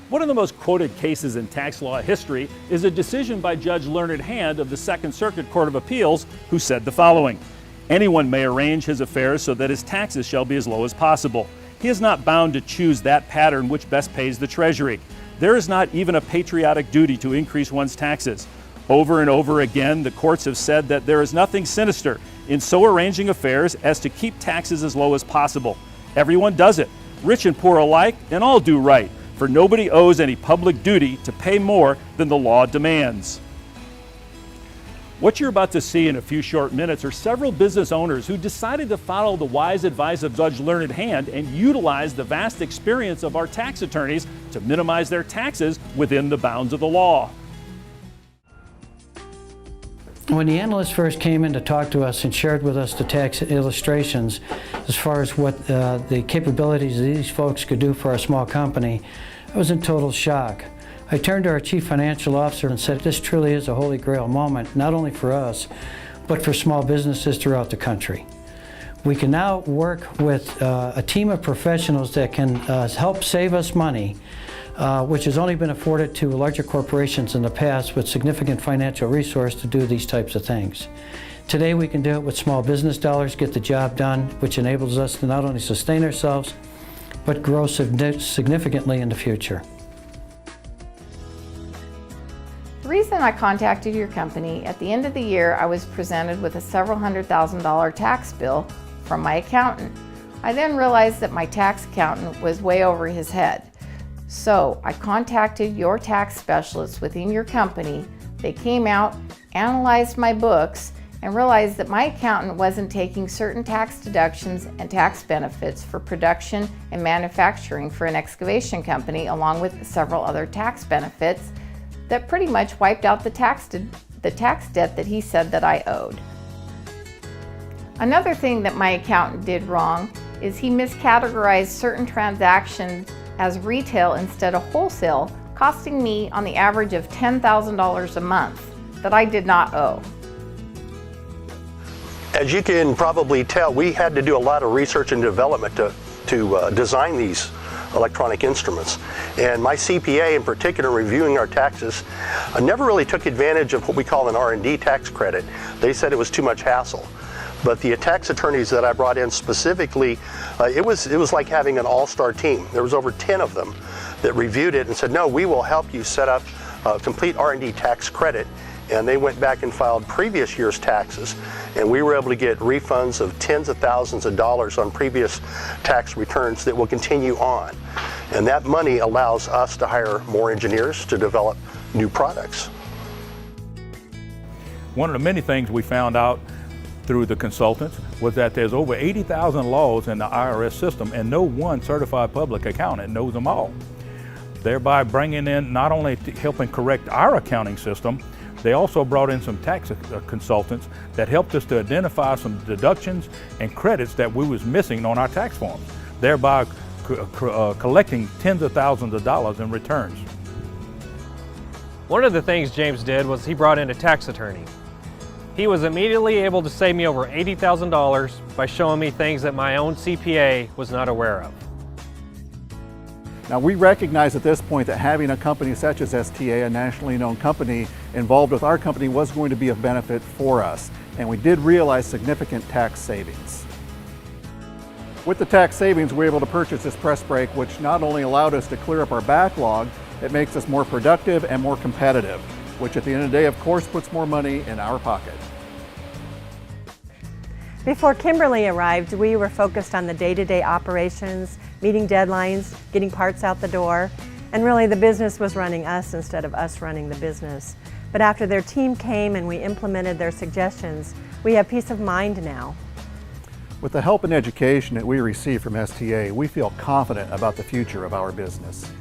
One of the most quoted cases in tax law history is a decision by Judge Learned Hand of the Second Circuit Court of Appeals, who said the following: "Anyone may arrange his affairs so that his taxes shall be as low as possible. He is not bound to choose that pattern which best pays the Treasury. There is not even a patriotic duty to increase one's taxes. Over and over again, the courts have said that there is nothing sinister in so arranging affairs as to keep taxes as low as possible. Everyone does it, rich and poor alike, and all do right, for nobody owes any public duty to pay more than the law demands." What you're about to see in a few short minutes are several business owners who decided to follow the wise advice of Judge Learned Hand and utilize the vast experience of our tax attorneys to minimize their taxes within the bounds of the law. When the analyst first came in to talk to us and shared with us the tax illustrations as far as what the capabilities these folks could do for a small company, I was in total shock. I turned to our Chief Financial Officer and said, this truly is a holy grail moment, not only for us, but for small businesses throughout the country. We can now work with a team of professionals that can help save us money, which has only been afforded to larger corporations in the past with significant financial resource to do these types of things. Today we can do it with small business dollars, get the job done, which enables us to not only sustain ourselves, but grow significantly in the future. The reason I contacted your company, at the end of the year I was presented with a several $100,000 tax bill from my accountant. I then realized that my tax accountant was way over his head. So I contacted your tax specialists within your company. They came out, analyzed my books, and realized that my accountant wasn't taking certain tax deductions and tax benefits for production and manufacturing for an excavation company, along with several other tax benefits that pretty much wiped out the tax debt that he said that I owed. Another thing that my accountant did wrong is he miscategorized certain transactions as retail instead of wholesale, costing me on the average of $10,000 a month that I did not owe. As you can probably tell, we had to do a lot of research and development to design these electronic instruments. And my CPA in particular, reviewing our taxes, never really took advantage of what we call an R&D tax credit. They said it was too much hassle. But the tax attorneys that I brought in specifically, it was like having an all-star team. There was over 10 of them that reviewed it and said, no, we will help you set up a complete R&D tax credit. And they went back and filed previous year's taxes, and we were able to get refunds of tens of thousands of dollars on previous tax returns that will continue on. And that money allows us to hire more engineers to develop new products. One of the many things we found out through the consultants was that there's over 80,000 laws in the IRS system, and no one certified public accountant knows them all. Thereby bringing in, not only helping correct our accounting system, they also brought in some tax consultants that helped us to identify some deductions and credits that we was missing on our tax forms, thereby collecting tens of thousands of dollars in returns. One of the things James did was he brought in a tax attorney. He was immediately able to save me over $80,000 by showing me things that my own CPA was not aware of. Now, we recognize at this point that having a company such as STA, a nationally known company, involved with our company was going to be of benefit for us, and we did realize significant tax savings. With the tax savings, we were able to purchase this press brake, which not only allowed us to clear up our backlog, it makes us more productive and more competitive, which at the end of the day, of course, puts more money in our pocket. Before Kimberly arrived, we were focused on the day-to-day operations, meeting deadlines, getting parts out the door, and really the business was running us instead of us running the business. But after their team came and we implemented their suggestions, we have peace of mind now. With the help and education that we receive from STA, we feel confident about the future of our business.